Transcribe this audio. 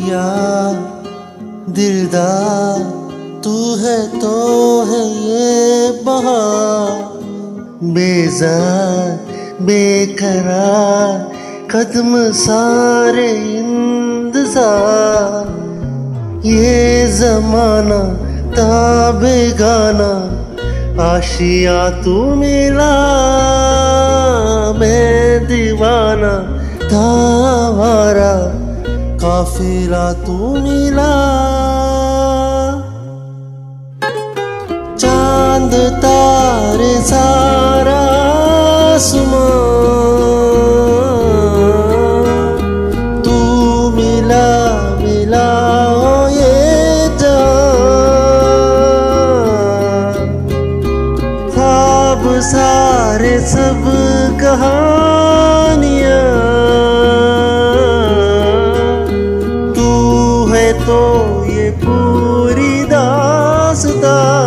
पिया दिलदार तू है तो है ये बहार, बेजार बेकरार कदम सारे इंतजार, ये जमाना था बेगाना आशिया तू मिला, मैं दीवाना था हमारा काफिला तू मिला। चांद तारे सारा आसमां तू मिला मिला ये जान, ख्वाब सारे सब कहानियां तू है तो ये पूरी दास्तां।